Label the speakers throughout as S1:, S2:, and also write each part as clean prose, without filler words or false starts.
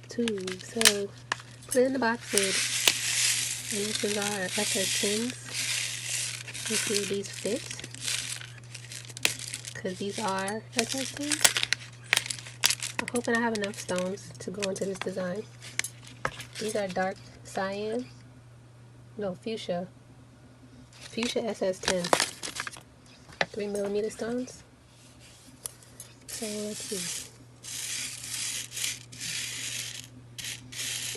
S1: Tubes. So put it in the box lid. And this is our SS10s. You see these fit, because these are SS10s. I'm hoping I have enough stones to go into this design. These are dark cyan. No, fuchsia. Fuchsia SS10s. 3mm stones. So let's see.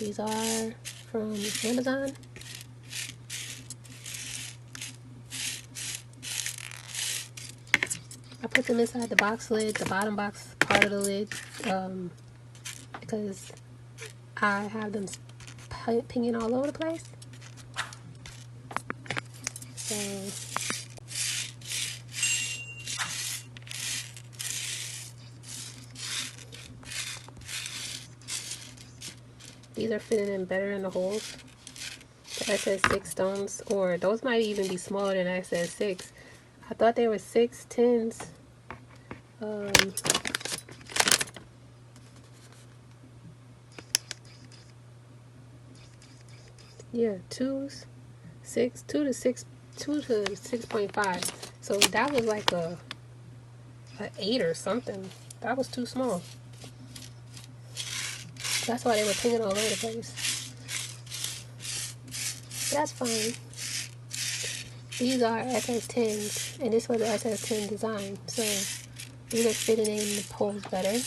S1: These are from Amazon. I put them inside the box lid, the bottom box part of the lid, because I have them pinging all over the place. So these are fitting in better in the holes. The SS6 stones, or those might even be smaller than SS6. I thought they were 610s. Yeah, 2 to 6.5. So that was like a 8 or something. That was too small. That's why they were pinging all over the place. But that's fine. These are SS10s, and this was an SS10 design, so these are fitting in the poles better.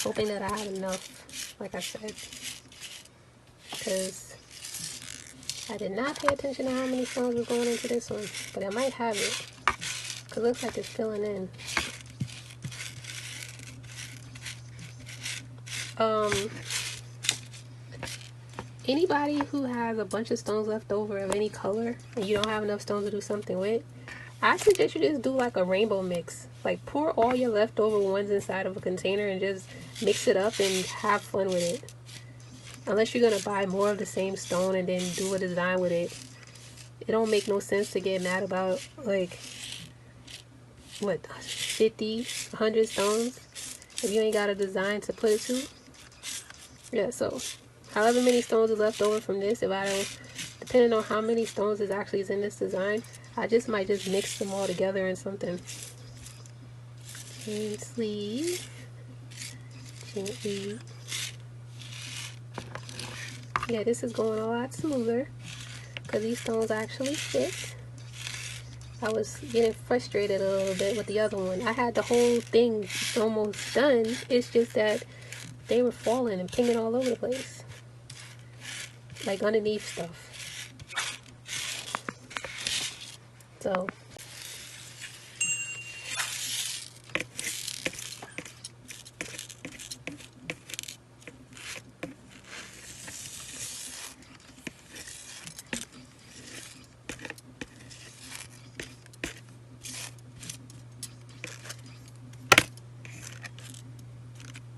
S1: Hoping that I have enough, like I said, because I did not pay attention to how many stones was going into this one, but I might have it, because it looks like it's filling in. Anybody who has a bunch of stones left over of any color and you don't have enough stones to do something with, I suggest you just do like a rainbow mix. Like pour all your leftover ones inside of a container and just mix it up and have fun with it. Unless you're gonna buy more of the same stone and then do a design with it. It don't make no sense to get mad about like what 50, 100 stones if you ain't got a design to put it to. Yeah, so however many stones is left over from this, if I don't, depending on how many stones is actually in this design, I might just mix them all together in something. Gently. Yeah, this is going a lot smoother because these stones actually fit. I was getting frustrated a little bit with the other one. I had the whole thing almost done. It's just that they were falling and pinging all over the place. Like underneath stuff. So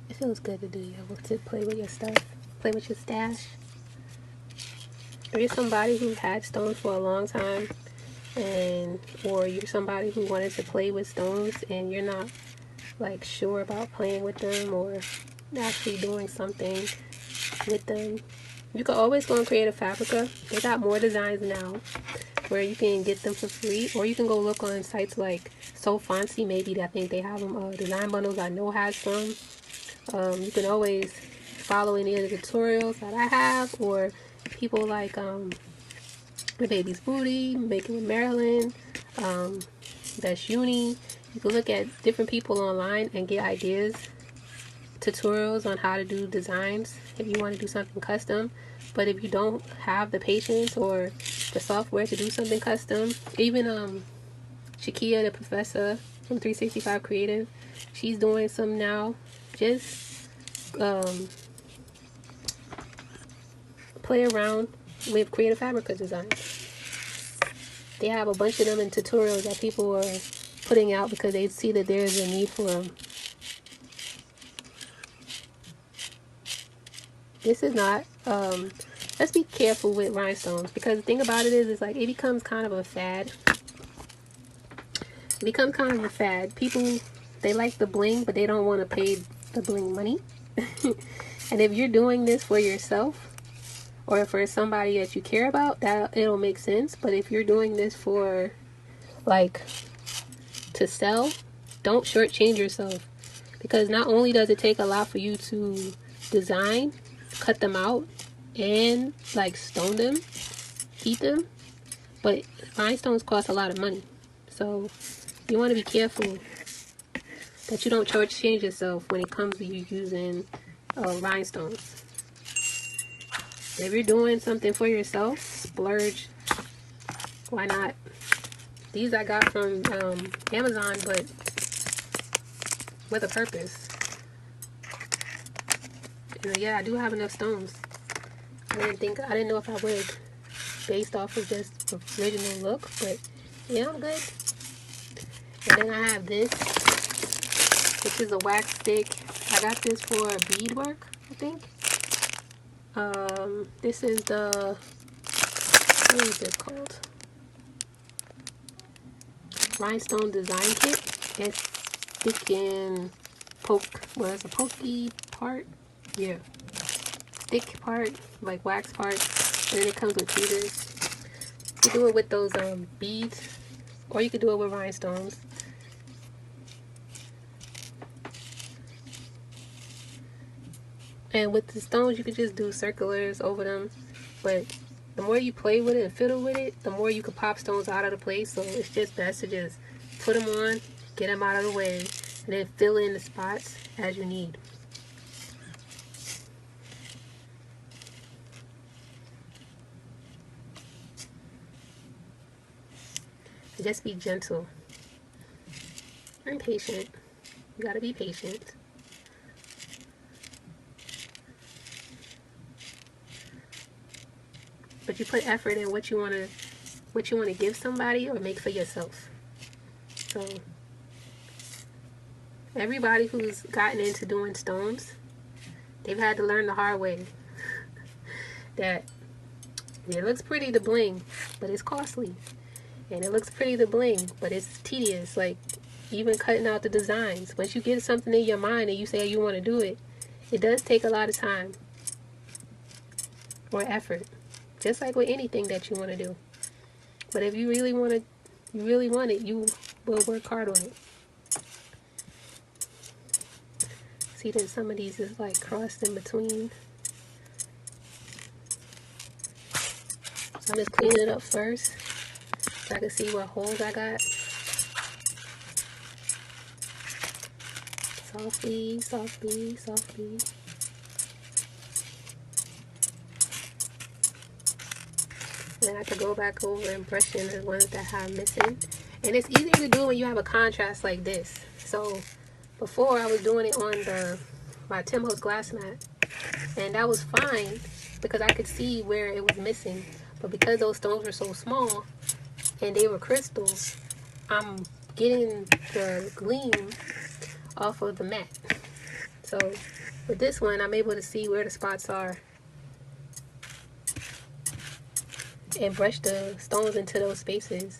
S1: it feels good to be able to play with your stuff, play with your stash. If you're somebody who's had stones for a long time, or you're somebody who wanted to play with stones and you're not like sure about playing with them or actually doing something with them, you can always go on Creative Fabrica. They got more designs now where you can get them for free, or you can go look on sites like So Fancy. Maybe I think they have them design bundles. I know has some. You can always follow any of the tutorials that I have, or people like The Baby's Booty, Making with Marilyn, That's Uni. You can look at different people online and get ideas, tutorials on how to do designs if you want to do something custom. But if you don't have the patience or the software to do something custom, even Shakia the professor from 365 Creative, she's doing some now. Just play around with Creative Fabrica designs. They have a bunch of them in tutorials that people are putting out because they see that there is a need for them. This is not. Let's be careful with rhinestones, because the thing about it is like it becomes kind of a fad. It becomes kind of a fad. People, they like the bling, but they don't want to pay the bling money. And if you're doing this for yourself or for somebody that you care about, that it'll make sense. But if you're doing this for like to sell, don't shortchange yourself, because not only does it take a lot for you to design, cut them out, and like stone them, heat them, but rhinestones cost a lot of money. So you want to be careful that you don't shortchange yourself when it comes to you using rhinestones. If you're doing something for yourself, splurge. Why not? These I got from Amazon, but with a purpose. And yeah, I do have enough stones. I didn't know if I would, based off of just the original look, but yeah, I'm good. And then I have this, which is a wax stick. I got this for beadwork, I think. This is the, what is this called? Rhinestone design kit. It's thick and it's a pokey part. Yeah. Thick part, like wax part. And then it comes with tweezers. You can do it with those beads, or you could do it with rhinestones. And with the stones, you could just do circulars over them. But the more you play with it and fiddle with it, the more you can pop stones out of the place. So it's just best to just put them on, get them out of the way, and then fill in the spots as you need. And just be gentle and patient. You gotta be patient. But you put effort in what you wanna give somebody or make for yourself. So everybody who's gotten into doing stones, they've had to learn the hard way that it looks pretty to bling, but it's costly. And it looks pretty to bling, but it's tedious. Like even cutting out the designs. Once you get something in your mind and you say you want to do it, it does take a lot of time or effort. Just like with anything that you want to do. But if you really want it, you will work hard on it. See that some of these is like crossed in between. So I'm just cleaning it up first so I can see what holes I got. Softly, softly, softly. Then I could go back over and brush in the ones that have missing. And it's easier to do when you have a contrast like this. So before I was doing it on my Tim Holtz glass mat, and that was fine because I could see where it was missing. But because those stones were so small and they were crystals, I'm getting the gleam off of the mat. So with this one, I'm able to see where the spots are and brush the stones into those spaces.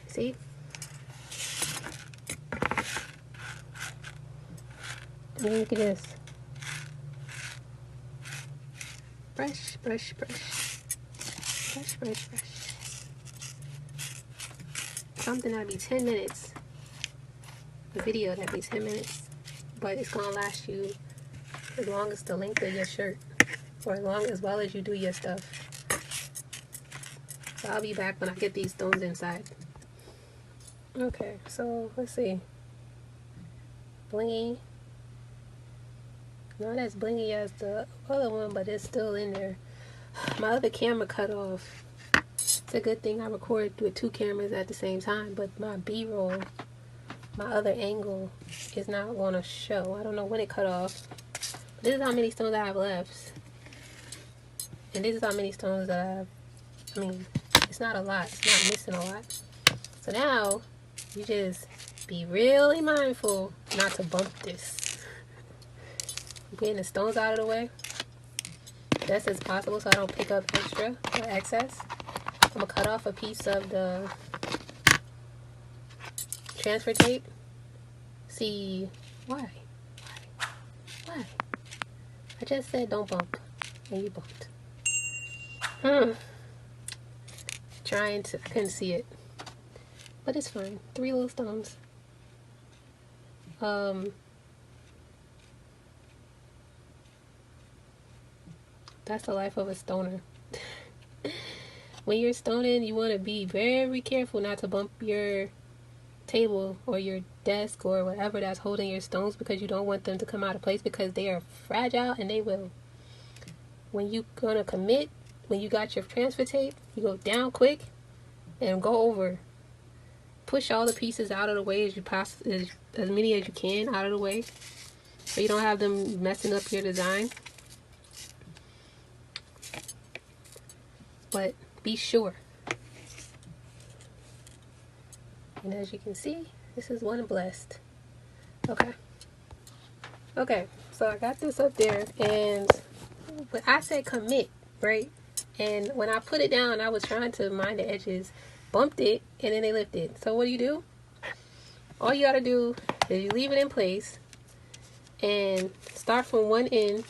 S1: See? And then you can just brush, brush, brush, brush, brush, brush. Something that'll be 10 minutes. A video that'll be 10 minutes. But it's gonna last you as long as the length of your shirt. Or as well as you do your stuff. So I'll be back when I get these stones inside. Okay, so let's see. Blingy. Not as blingy as the other one, but it's still in there. My other camera cut off. It's a good thing I record with two cameras at the same time, but my B-roll, my other angle, is not going to show. I don't know when it cut off. This is how many stones I have left. And this is how many stones that I have. I mean, it's not a lot. It's not missing a lot. So now, you just be really mindful not to bump this. Getting the stones out of the way, best as possible, so I don't pick up extra or excess. I'm gonna cut off a piece of the transfer tape. See, why? I just said don't bump, and you bumped. I couldn't see it, but it's fine. 3 little stones. That's the life of a stoner. When you're stoning, you want to be very careful not to bump your table or your desk or whatever that's holding your stones, because you don't want them to come out of place, because they are fragile and they will. When you gonna commit, when you got your transfer tape, you go down quick and go over. Push all the pieces out of the way as many as you can out of the way, so you don't have them messing up your design. But be sure. And as you can see, this is one blessed. Okay, so I got this up there, and when I said commit, right? And when I put it down, I was trying to mind the edges, bumped it, and then they lifted. So what do? All you gotta do is you leave it in place and start from one end,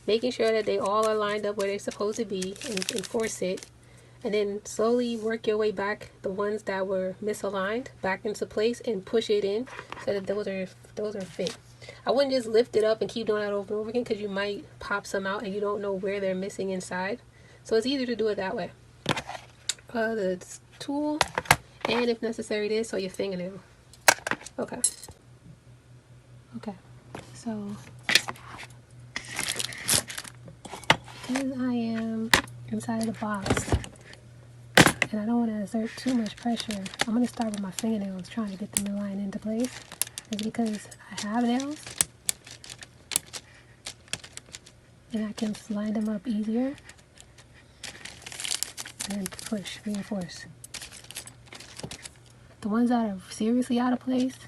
S1: making sure that they all are lined up where they're supposed to be, and force it. And then slowly work your way back, the ones that were misaligned, back into place, and push it in so that those are fit. I wouldn't just lift it up and keep doing that over and over again, because you might pop some out and you don't know where they're missing inside. So it's easier to do it that way. The tool, and if necessary this, or your fingernail. Okay, so because I am inside of the box and I don't want to exert too much pressure, I'm going to start with my fingernails, trying to get them to line into place. It's because I have nails and I can line them up easier and push, reinforce. The ones that are seriously out of place,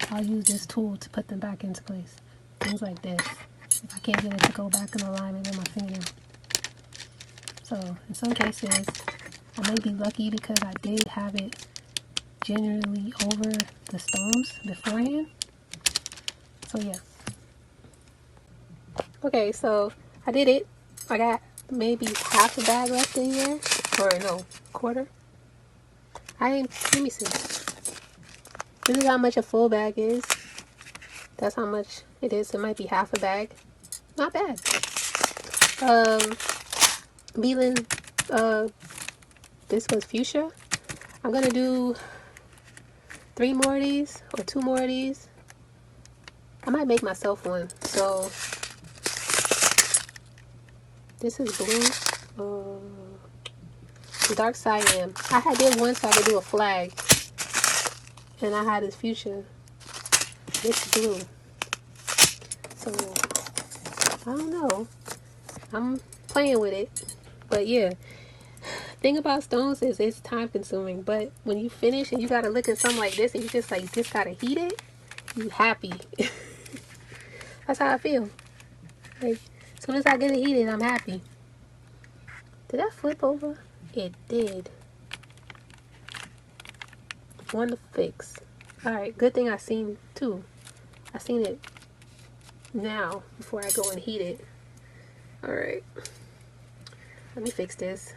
S1: I'll use this tool to put them back into place. Things like this, if I can't get it to go back in alignment with my fingernail. So in some cases, I may be lucky because I did have it generally over the stones beforehand. So yeah. Okay, so I did it. I got maybe half a bag left in here, or no, quarter. Let me see. This is how much a full bag is. That's how much it is. It might be half a bag. Not bad. Beeline, this was fuchsia. I'm gonna do 3 more of these, or 2 more of these. I might make myself one. So this is blue. Dark cyan. I did one so I could do a flag, and I had this fuchsia. This blue. So I don't know. I'm playing with it, but yeah. Thing about stones is it's time consuming, but when you finish and you gotta look at something like this and you just gotta heat it, you happy. That's how I feel. Like, as soon as I get it heated, I'm happy. Did that flip over? It did. One to fix. Alright, good thing I seen too. I seen it now before I go and heat it. Alright. Let me fix this.